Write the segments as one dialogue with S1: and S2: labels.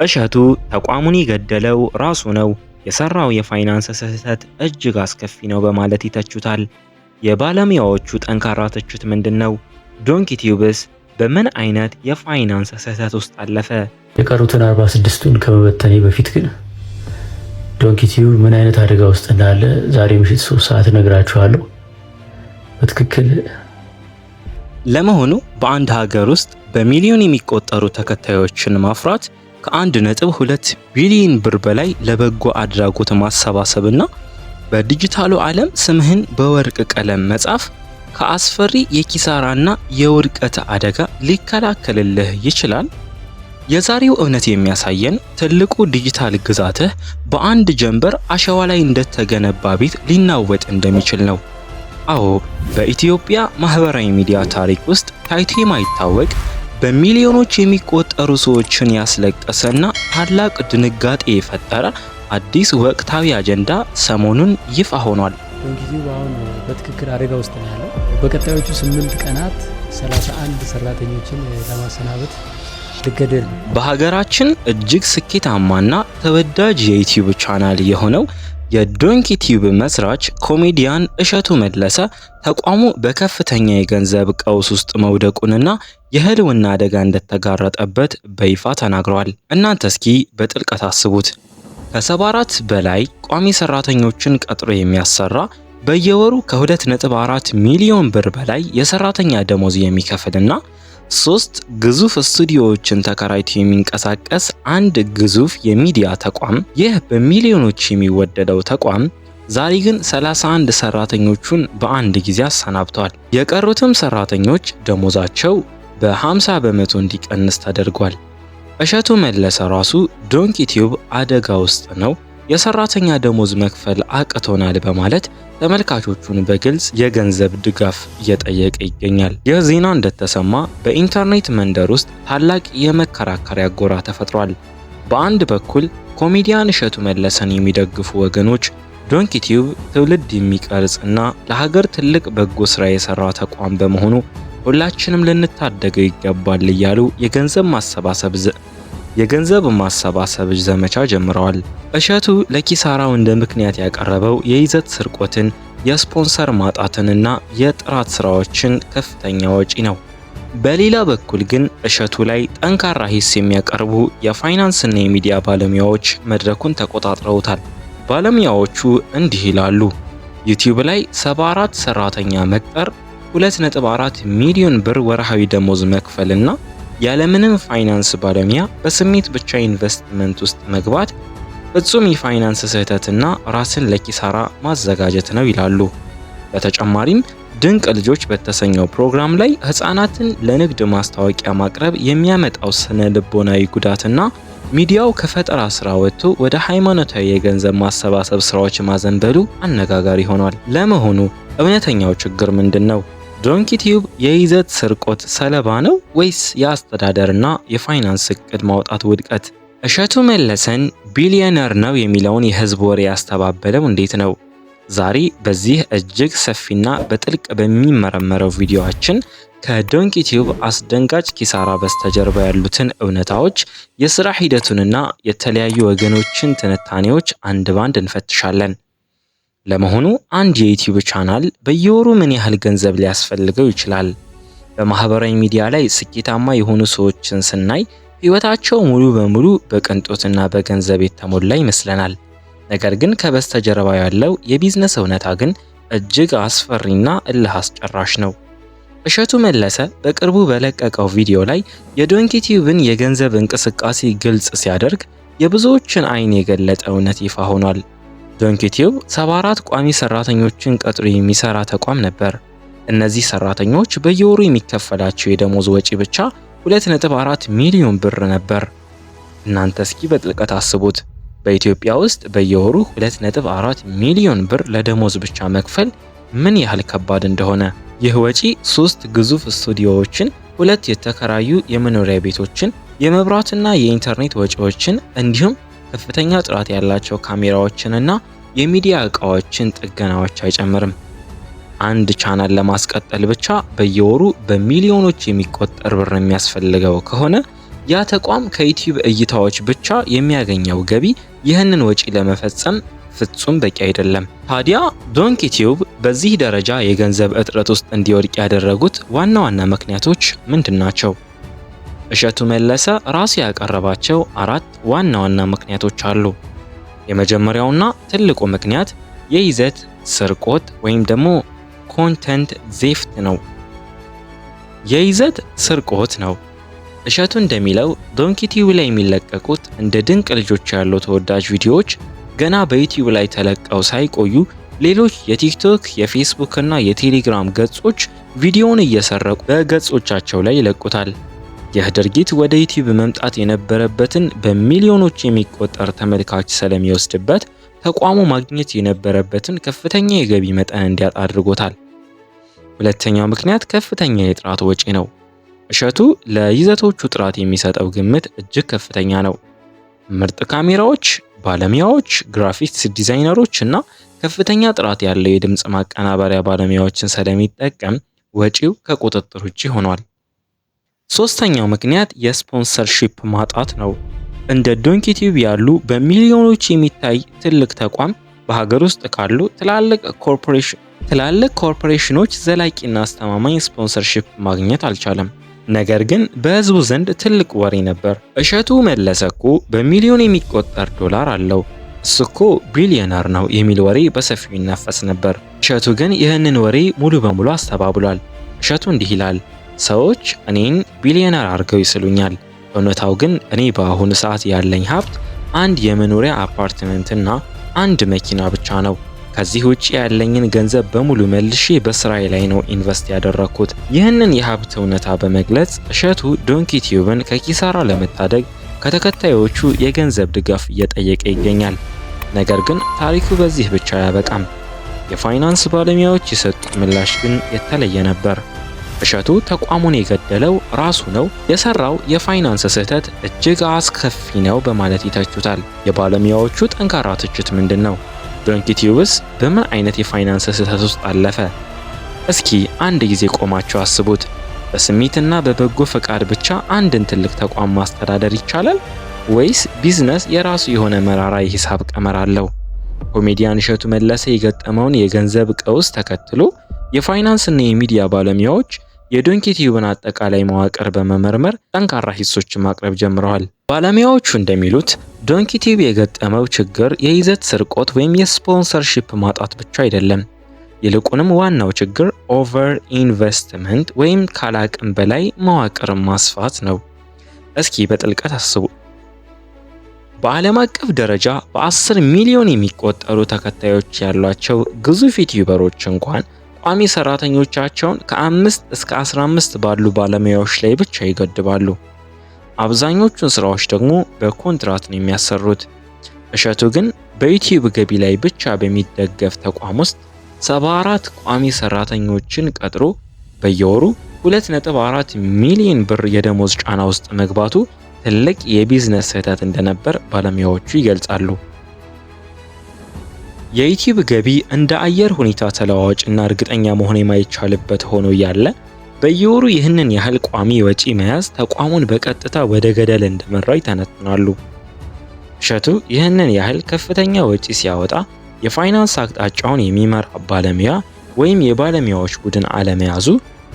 S1: እሸቱ ተቋሙን የገደለው ራሱ ነው፣ የሰራው የፋይናንስ ስህተት እጅግ አስከፊ ነው በማለት ይተቹታል። የባለሙያዎቹ ጠንካራ ትችት ምንድነው? ዶንኪ ቲዩብስ በምን አይነት የፋይናንስ ስህተት ውስጥ አለፈ?
S2: የቀሩትን 46ቱን ከመበተኔ በፊት ግን ዶንኪ ቲዩብ ምን አይነት አደጋ ውስጥ እንዳለ ዛሬ ምሽት 3 ሰዓት እነግራችኋለሁ። በትክክል
S1: ለመሆኑ በአንድ ሀገር ውስጥ በሚሊዮን የሚቆጠሩ ተከታዮችን ማፍራት ከ1.2 ቢሊዮን ብር በላይ ለበጎ አድራጎት ማሰባሰብና በዲጂታሉ ዓለም ስምህን በወርቅ ቀለም መጻፍ ከአስፈሪ የኪሳራና የውድቀት አደጋ ሊከላከልልህ ይችላል? የዛሬው እውነት የሚያሳየን ትልቁ ዲጂታል ግዛትህ በአንድ ጀንበር አሸዋ ላይ እንደተገነባ ቤት ሊናወጥ እንደሚችል ነው። አዎ፣ በኢትዮጵያ ማህበራዊ ሚዲያ ታሪክ ውስጥ ታይቶ የማይታወቅ በሚሊዮኖች የሚቆጠሩ ሰዎችን ያስለቀሰና ታላቅ ድንጋጤ የፈጠረ አዲስ ወቅታዊ አጀንዳ ሰሞኑን ይፋ ሆኗል።
S2: ዶንኪ ቲዩብ አሁን በትክክል አደጋ ውስጥ ነው ያለው። በቀጣዮቹ 8 ቀናት 31 ሰራተኞችን ለማሰናበት ልገደል።
S1: በሀገራችን እጅግ ስኬታማና ተወዳጅ የዩቲዩብ ቻናል የሆነው የዶንኪ ቲዩብ መስራች ኮሜዲያን እሸቱ መለሰ ተቋሙ በከፍተኛ የገንዘብ ቀውስ ውስጥ መውደቁንና የህልውና አደጋ እንደተጋረጠበት በይፋ ተናግሯል። እናንተ እስኪ በጥልቀት አስቡት። ከ74 በላይ ቋሚ ሰራተኞችን ቀጥሮ የሚያሰራ በየወሩ ከ2.4 ሚሊዮን ብር በላይ የሰራተኛ ደሞዝ የሚከፍልና 3 ግዙፍ ስቱዲዮዎችን ተከራይቶ የሚንቀሳቀስ አንድ ግዙፍ የሚዲያ ተቋም፣ ይህ በሚሊዮኖች የሚወደደው ተቋም ዛሬ ግን 31 ሰራተኞቹን በአንድ ጊዜ አሰናብቷል። የቀሩትም ሰራተኞች ደሞዛቸው በ50 በመቶ እንዲቀንስ ተደርጓል። እሸቱ መለሰ ራሱ ዶንኪ ቲዩብ አደጋ ውስጥ ነው፣ የሰራተኛ ደሞዝ መክፈል አቅቶናል በማለት ተመልካቾቹን በግልጽ የገንዘብ ድጋፍ እየጠየቀ ይገኛል። ይህ ዜና እንደተሰማ በኢንተርኔት መንደር ውስጥ ታላቅ የመከራከሪያ ጎራ ተፈጥሯል። በአንድ በኩል ኮሜዲያን እሸቱ መለሰን የሚደግፉ ወገኖች ዶንኪ ቲዩብ ትውልድ የሚቀርጽና ለሀገር ትልቅ በጎ ስራ የሰራ ተቋም በመሆኑ ሁላችንም ልንታደገው ይገባል እያሉ የገንዘብ ማሰባሰብ ዘመቻ ጀምረዋል። እሸቱ ለኪሳራው እንደ ምክንያት ያቀረበው የይዘት ስርቆትን፣ የስፖንሰር ማጣትንና የጥራት ስራዎችን ከፍተኛ ወጪ ነው። በሌላ በኩል ግን እሸቱ ላይ ጠንካራ ሂስ የሚያቀርቡ የፋይናንስና የሚዲያ ባለሙያዎች መድረኩን ተቆጣጥረውታል። ባለሙያዎቹ እንዲህ ይላሉ። ዩቲዩብ ላይ 74 ሰራተኛ መቅጠር፣ 2.4 ሚሊዮን ብር ወርሃዊ ደሞዝ መክፈልና ያለምንም ፋይናንስ ባለሙያ በስሜት ብቻ ኢንቨስትመንት ውስጥ መግባት ፍጹም የፋይናንስ ስህተትና ራስን ለኪሳራ ማዘጋጀት ነው ይላሉ። በተጨማሪም ድንቅ ልጆች በተሰኘው ፕሮግራም ላይ ህፃናትን ለንግድ ማስታወቂያ ማቅረብ የሚያመጣው ስነ ልቦናዊ ጉዳትና ሚዲያው ከፈጠራ ስራ ወጥቶ ወደ ሃይማኖታዊ የገንዘብ ማሰባሰብ ስራዎች ማዘንበሉ አነጋጋሪ ሆኗል። ለመሆኑ እውነተኛው ችግር ምንድነው? ዶንኪ ቲዩብ የይዘት ስርቆት ሰለባ ነው ወይስ የአስተዳደርና የፋይናንስ እቅድ ማውጣት ውድቀት? እሸቱ መለሰን ቢሊዮነር ነው የሚለውን የህዝብ ወሬ ያስተባበለው እንዴት ነው? ዛሬ በዚህ እጅግ ሰፊና በጥልቅ በሚመረመረው ቪዲዮአችን ከዶንኪ ቲዩብ አስደንጋጭ ኪሳራ በስተጀርባ ያሉትን እውነታዎች፣ የሥራ ሂደቱንና የተለያዩ ወገኖችን ትንታኔዎች አንድ ባንድ እንፈትሻለን። ለመሆኑ አንድ የዩቲዩብ ቻናል በየወሩ ምን ያህል ገንዘብ ሊያስፈልገው ይችላል? በማህበራዊ ሚዲያ ላይ ስኬታማ የሆኑ ሰዎችን ስናይ ህይወታቸው ሙሉ በሙሉ በቅንጦትና በገንዘብ የተሞላ ይመስለናል። ነገር ግን ከበስተጀርባ ያለው የቢዝነስ እውነታ ግን እጅግ አስፈሪና እልህ አስጨራሽ ነው። እሸቱ መለሰ በቅርቡ በለቀቀው ቪዲዮ ላይ የዶንኪ ቲዩብን የገንዘብ እንቅስቃሴ ግልጽ ሲያደርግ የብዙዎችን አይን የገለጠ እውነት ይፋ ሆኗል። ዶንኪ ቲዩብ 74 ቋሚ ሰራተኞችን ቀጥሮ የሚሰራ ተቋም ነበር። እነዚህ ሰራተኞች በየወሩ የሚከፈላቸው የደሞዝ ወጪ ብቻ 2.4 ሚሊዮን ብር ነበር። እናንተ እስኪ በጥልቀት አስቡት። በኢትዮጵያ ውስጥ በየወሩ 2.4 ሚሊዮን ብር ለደሞዝ ብቻ መክፈል ምን ያህል ከባድ እንደሆነ። ይህ ወጪ 3 ግዙፍ ስቱዲዮዎችን፣ 2 የተከራዩ የመኖሪያ ቤቶችን፣ የመብራትና የኢንተርኔት ወጪዎችን እንዲሁም ከፍተኛ ጥራት ያላቸው ካሜራዎችንና የሚዲያ ዕቃዎችን ጥገናዎች አይጨምርም። አንድ ቻናል ለማስቀጠል ብቻ በየወሩ በሚሊዮኖች የሚቆጠር ብር የሚያስፈልገው ከሆነ ያ ተቋም ከዩቲዩብ እይታዎች ብቻ የሚያገኘው ገቢ ይህንን ወጪ ለመፈጸም ፍጹም በቂ አይደለም። ታዲያ ዶንኪ ቲዩብ በዚህ ደረጃ የገንዘብ እጥረት ውስጥ እንዲወድቅ ያደረጉት ዋና ዋና ምክንያቶች ምንድናቸው? እሸቱ መለሰ ራሱ ያቀረባቸው 4 ዋና ዋና ምክንያቶች አሉ። የመጀመሪያውና ትልቁ ምክንያት የይዘት ስርቆት ወይም ደግሞ ኮንተንት ዜፍት ነው። የይዘት ስርቆት ነው። እሸቱ እንደሚለው ዶንኪ ቲዩብ ላይ የሚለቀቁት እንደ ድንቅ ልጆች ያሉ ተወዳጅ ቪዲዮዎች ገና በዩቲዩብ ላይ ተለቀው ሳይቆዩ ሌሎች የቲክቶክ፣ የፌስቡክ እና የቴሌግራም ገጾች ቪዲዮውን እየሰረቁ በገጾቻቸው ላይ ይለቁታል። ይህ ድርጊት ወደ ዩቲዩብ መምጣት የነበረበትን በሚሊዮኖች የሚቆጠር ተመልካች ስለሚወስድበት ተቋሙ ማግኘት የነበረበትን ከፍተኛ የገቢ መጠን እንዲያጣ አድርጎታል። ሁለተኛው ምክንያት ከፍተኛ የጥራት ወጪ ነው። እሸቱ ለይዘቶቹ ጥራት የሚሰጠው ግምት እጅግ ከፍተኛ ነው። ምርጥ ካሜራዎች፣ ባለሙያዎች፣ ግራፊክስ ዲዛይነሮች እና ከፍተኛ ጥራት ያለው የድምጽ ማቀናበሪያ ባለሙያዎችን ስለሚጠቀም ወጪው ከቁጥጥር ውጪ ሆኗል። ሶስተኛው ምክንያት የስፖንሰርሺፕ ማጣት ነው። እንደ ዶንኪ ቲዩብ ያሉ በሚሊዮኖች የሚታይ ትልቅ ተቋም በሀገር ውስጥ ካሉ ትላልቅ ኮርፖሬሽኖች ዘላቂና አስተማማኝ ስፖንሰርሺፕ ማግኘት አልቻለም። ነገር ግን በህዝቡ ዘንድ ትልቅ ወሬ ነበር። እሸቱ መለሰ እኮ በሚሊዮን የሚቆጠር ዶላር አለው፣ እሱ እኮ ቢሊዮነር ነው የሚል ወሬ በሰፊው ይናፈስ ነበር። እሸቱ ግን ይህንን ወሬ ሙሉ በሙሉ አስተባብሏል። እሸቱ እንዲህ ይላል፣ ሰዎች እኔን ቢሊዮነር አድርገው ይስሉኛል። እውነታው ግን እኔ በአሁኑ ሰዓት ያለኝ ሀብት አንድ የመኖሪያ አፓርትመንትና አንድ መኪና ብቻ ነው። ከዚህ ውጪ ያለኝን ገንዘብ በሙሉ መልሼ በስራዬ ላይ ነው ኢንቨስት ያደረኩት። ይህንን የሀብት እውነታ በመግለጽ እሸቱ ዶንኪ ቲዩብን ከኪሳራ ለመታደግ ከተከታዮቹ የገንዘብ ድጋፍ እየጠየቀ ይገኛል። ነገር ግን ታሪኩ በዚህ ብቻ አያበቃም። የፋይናንስ ባለሙያዎች የሰጡት ምላሽ ግን የተለየ ነበር። እሸቱ ተቋሙን የገደለው ራሱ ነው፣ የሰራው የፋይናንስ ስህተት እጅግ አስከፊ ነው በማለት ይተቹታል። የባለሙያዎቹ ጠንካራ ትችት ምንድን ነው? ዶንኪ ቲዩብስ በምን አይነት የፋይናንስ ስህተት ውስጥ አለፈ? እስኪ አንድ ጊዜ ቆማችሁ አስቡት። በስሜትና በበጎ ፈቃድ ብቻ አንድን ትልቅ ተቋም ማስተዳደር ይቻላል? ወይስ ቢዝነስ የራሱ የሆነ መራራ የሂሳብ ቀመር አለው? ኮሜዲያን እሸቱ መለሰ የገጠመውን የገንዘብ ቀውስ ተከትሎ የፋይናንስና የሚዲያ ባለሙያዎች የዶንኪ ቲዩብን አጠቃላይ መዋቅር በመመርመር ጠንካራ ሂሶችን ማቅረብ ጀምረዋል። ባለሙያዎቹ እንደሚሉት ዶንኪ ቲዩብ የገጠመው ችግር የይዘት ስርቆት ወይም የስፖንሰርሺፕ ማጣት ብቻ አይደለም። ይልቁንም ዋናው ችግር ኦቨር ኢንቨስትመንት ወይም ካላቅም በላይ መዋቅር ማስፋት ነው። እስኪ በጥልቀት አስቡ። በዓለም አቀፍ ደረጃ በ10 ሚሊዮን የሚቆጠሩ ተከታዮች ያሏቸው ግዙፍ ዩቲዩበሮች እንኳን ቋሚ ሰራተኞቻቸውን ከ5 እስከ 15 ባሉ ባለሙያዎች ላይ ብቻ ይገድባሉ። አብዛኞቹን ስራዎች ደግሞ በኮንትራት ነው የሚያሰሩት። እሸቱ ግን በዩቲዩብ ገቢ ላይ ብቻ በሚደገፍ ተቋም ውስጥ 74 ቋሚ ሰራተኞችን ቀጥሮ በየወሩ 2.4 ሚሊዮን ብር የደሞዝ ጫና ውስጥ መግባቱ ትልቅ የቢዝነስ ስህተት እንደነበር ባለሙያዎቹ ይገልጻሉ። የዩቲዩብ ገቢ እንደ አየር ሁኔታ ተለዋዋጭና እርግጠኛ መሆን የማይቻልበት ሆኖ እያለ በየወሩ ይህንን ያህል ቋሚ ወጪ መያዝ ተቋሙን በቀጥታ ወደ ገደል እንደመራው ይተነትናሉ። እሸቱ ይህንን ያህል ከፍተኛ ወጪ ሲያወጣ የፋይናንስ አቅጣጫውን የሚመራ ባለሙያ ወይም የባለሙያዎች ቡድን አለመያዙ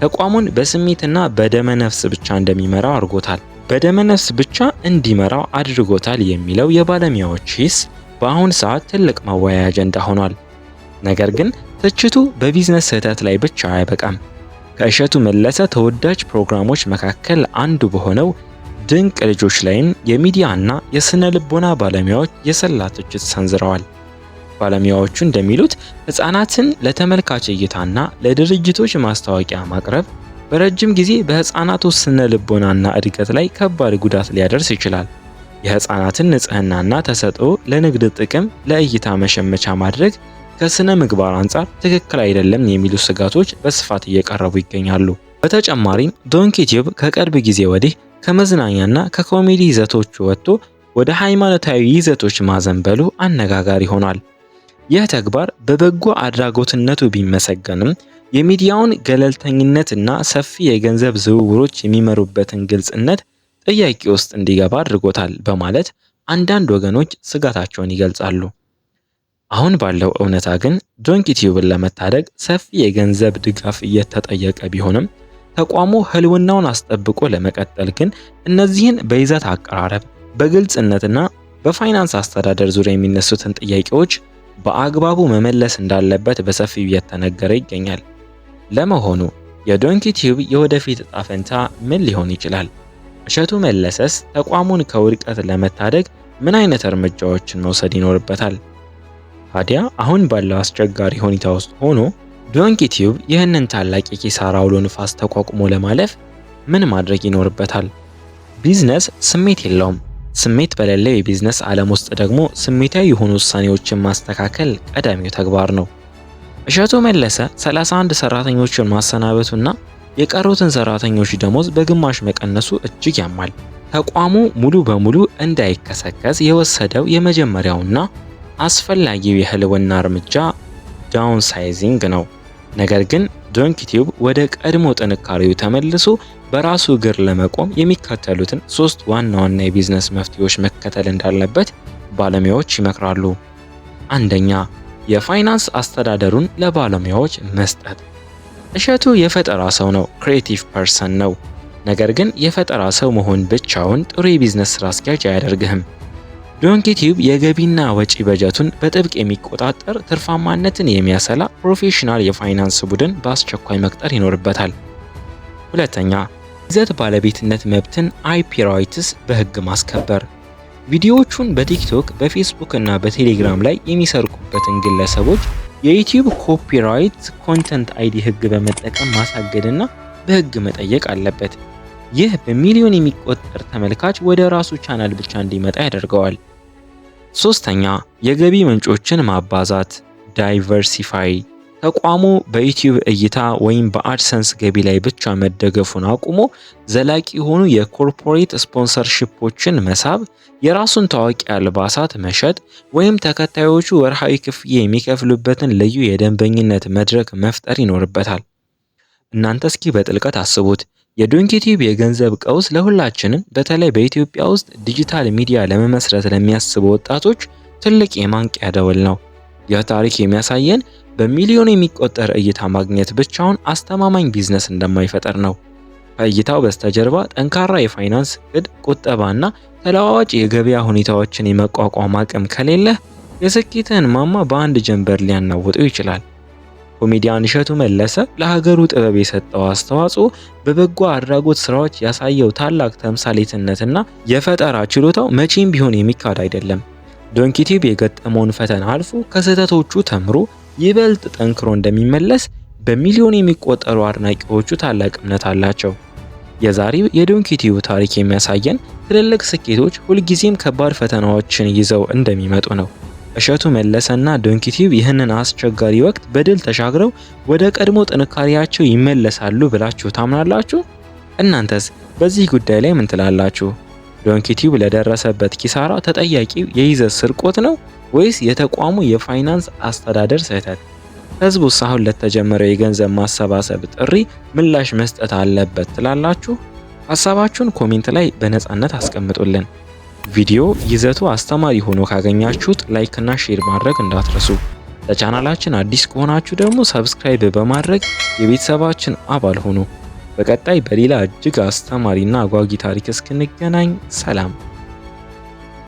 S1: ተቋሙን በስሜትና በደመነፍስ ብቻ እንደሚመራው አድርጎታል። በደመነፍስ ብቻ እንዲመራው አድርጎታል የሚለው የባለሙያዎች ሂስ በአሁን ሰዓት ትልቅ መወያያ አጀንዳ ሆኗል። ነገር ግን ትችቱ በቢዝነስ ስህተት ላይ ብቻ አይበቃም። ከእሸቱ መለሰ ተወዳጅ ፕሮግራሞች መካከል አንዱ በሆነው ድንቅ ልጆች ላይም የሚዲያና የስነ ልቦና ባለሙያዎች የሰላ ትችት ሰንዝረዋል። ባለሙያዎቹ እንደሚሉት ህፃናትን ለተመልካች እይታና ለድርጅቶች ማስታወቂያ ማቅረብ በረጅም ጊዜ በህፃናቱ ስነ ልቦናና እድገት ላይ ከባድ ጉዳት ሊያደርስ ይችላል። የህፃናትን ንጽህናና ተሰጥኦ ለንግድ ጥቅም ለእይታ መሸመቻ ማድረግ ከስነ ምግባር አንጻር ትክክል አይደለም የሚሉ ስጋቶች በስፋት እየቀረቡ ይገኛሉ። በተጨማሪም ዶንኪ ቲዩብ ከቅርብ ጊዜ ወዲህ ከመዝናኛና ከኮሜዲ ይዘቶች ወጥቶ ወደ ሃይማኖታዊ ይዘቶች ማዘንበሉ አነጋጋሪ ሆኗል። ይህ ተግባር በበጎ አድራጎትነቱ ቢመሰገንም የሚዲያውን ገለልተኝነትና ሰፊ የገንዘብ ዝውውሮች የሚመሩበትን ግልጽነት ጥያቄ ውስጥ እንዲገባ አድርጎታል በማለት አንዳንድ ወገኖች ስጋታቸውን ይገልጻሉ። አሁን ባለው እውነታ ግን ዶንኪቲዩብን ለመታደግ ሰፊ የገንዘብ ድጋፍ እየተጠየቀ ቢሆንም ተቋሙ ህልውናውን አስጠብቆ ለመቀጠል ግን እነዚህን በይዘት አቀራረብ፣ በግልጽነትና በፋይናንስ አስተዳደር ዙሪያ የሚነሱትን ጥያቄዎች በአግባቡ መመለስ እንዳለበት በሰፊው እየተነገረ ይገኛል። ለመሆኑ የዶንኪቲዩብ የወደፊት ዕጣ ፈንታ ምን ሊሆን ይችላል? እሸቱ መለሰስ ተቋሙን ከውድቀት ለመታደግ ምን አይነት እርምጃዎችን መውሰድ ይኖርበታል? ታዲያ አሁን ባለው አስቸጋሪ ሁኔታ ውስጥ ሆኖ ዶንኪቲዩብ ይህንን ታላቅ የኪሳራ አውሎ ንፋስ ተቋቁሞ ለማለፍ ምን ማድረግ ይኖርበታል? ቢዝነስ ስሜት የለውም። ስሜት በሌለው የቢዝነስ ዓለም ውስጥ ደግሞ ስሜታዊ የሆኑ ውሳኔዎችን ማስተካከል ቀዳሚው ተግባር ነው። እሸቱ መለሰ 31 ሰራተኞችን ማሰናበቱና የቀሩትን ሰራተኞች ደሞዝ በግማሽ መቀነሱ እጅግ ያማል። ተቋሙ ሙሉ በሙሉ እንዳይከሰከስ የወሰደው የመጀመሪያውና አስፈላጊው የህልውና እርምጃ ዳውን ሳይዚንግ ነው። ነገር ግን ዶንኪቲዩብ ወደ ቀድሞ ጥንካሬው ተመልሶ በራሱ እግር ለመቆም የሚከተሉትን 3 ዋና ዋና የቢዝነስ መፍትሄዎች መከተል እንዳለበት ባለሙያዎች ይመክራሉ። አንደኛ፣ የፋይናንስ አስተዳደሩን ለባለሙያዎች መስጠት። እሸቱ የፈጠራ ሰው ነው፣ ክሬቲቭ ፐርሰን ነው። ነገር ግን የፈጠራ ሰው መሆን ብቻውን ጥሩ የቢዝነስ ስራ አስኪያጅ አያደርግህም። ዶንኪቲዩብ የገቢና ወጪ በጀቱን በጥብቅ የሚቆጣጠር ትርፋማነትን የሚያሰላ ፕሮፌሽናል የፋይናንስ ቡድን በአስቸኳይ መቅጠር ይኖርበታል። ሁለተኛ፣ ይዘት ባለቤትነት መብትን IP ራይትስ በህግ ማስከበር። ቪዲዮዎቹን በቲክቶክ በፌስቡክ እና በቴሌግራም ላይ የሚሰርቁበትን ግለሰቦች የዩቲዩብ ኮፒራይት ኮንተንት ID ህግ በመጠቀም ማሳገድና በህግ መጠየቅ አለበት። ይህ በሚሊዮን የሚቆጠር ተመልካች ወደ ራሱ ቻናል ብቻ እንዲመጣ ያደርገዋል። ሶስተኛ፣ የገቢ ምንጮችን ማባዛት ዳይቨርሲፋይ። ተቋሙ በዩቲዩብ እይታ ወይም በአድሰንስ ገቢ ላይ ብቻ መደገፉን አቁሞ ዘላቂ የሆኑ የኮርፖሬት ስፖንሰርሺፖችን መሳብ፣ የራሱን ታዋቂ አልባሳት መሸጥ ወይም ተከታዮቹ ወርሃዊ ክፍያ የሚከፍሉበትን ልዩ የደንበኝነት መድረክ መፍጠር ይኖርበታል። እናንተ እስኪ በጥልቀት አስቡት። የዶንኪቲዩብ የገንዘብ ቀውስ ለሁላችንም በተለይ በኢትዮጵያ ውስጥ ዲጂታል ሚዲያ ለመመስረት ለሚያስቡ ወጣቶች ትልቅ የማንቂያ ደወል ነው። ይህ ታሪክ የሚያሳየን በሚሊዮን የሚቆጠር እይታ ማግኘት ብቻውን አስተማማኝ ቢዝነስ እንደማይፈጠር ነው። ከእይታው በስተጀርባ ጠንካራ የፋይናንስ እቅድ፣ ቁጠባና ተለዋዋጭ የገበያ ሁኔታዎችን የመቋቋም አቅም ከሌለህ የስኬትህን ማማ በአንድ ጀንበር ሊያናውጠው ይችላል። ኮሜዲያን እሸቱ መለሰ ለሀገሩ ጥበብ የሰጠው አስተዋጽኦ፣ በበጎ አድራጎት ስራዎች ያሳየው ታላቅ ተምሳሌትነትና የፈጠራ ችሎታው መቼም ቢሆን የሚካድ አይደለም። ዶንኪቲዩብ የገጠመውን ፈተና አልፎ ከስህተቶቹ ተምሮ ይበልጥ ጠንክሮ እንደሚመለስ በሚሊዮን የሚቆጠሩ አድናቂዎቹ ታላቅ እምነት አላቸው። የዛሬው የዶንኪቲዩብ ታሪክ የሚያሳየን ትልልቅ ስኬቶች ሁልጊዜም ከባድ ፈተናዎችን ይዘው እንደሚመጡ ነው። እሸቱ መለሰና ዶንኪቲዩብ ይህንን አስቸጋሪ ወቅት በድል ተሻግረው ወደ ቀድሞ ጥንካሬያቸው ይመለሳሉ ብላችሁ ታምናላችሁ? እናንተስ በዚህ ጉዳይ ላይ ምን ትላላችሁ? ዶንኪቲዩብ ለደረሰበት ኪሳራ ተጠያቂው የይዘት ስርቆት ነው ወይስ የተቋሙ የፋይናንስ አስተዳደር ስህተት? ህዝቡስ አሁን ለተጀመረው የገንዘብ ማሰባሰብ ጥሪ ምላሽ መስጠት አለበት ትላላችሁ? ሐሳባችሁን ኮሜንት ላይ በነጻነት አስቀምጡልን። ቪዲዮ ይዘቱ አስተማሪ ሆኖ ካገኛችሁት ላይክ እና ሼር ማድረግ እንዳትረሱ። ለቻናላችን አዲስ ከሆናችሁ ደግሞ ሰብስክራይብ በማድረግ የቤተሰባችን አባል ሁኑ። በቀጣይ በሌላ እጅግ አስተማሪና አጓጊ ታሪክ እስክንገናኝ ሰላም።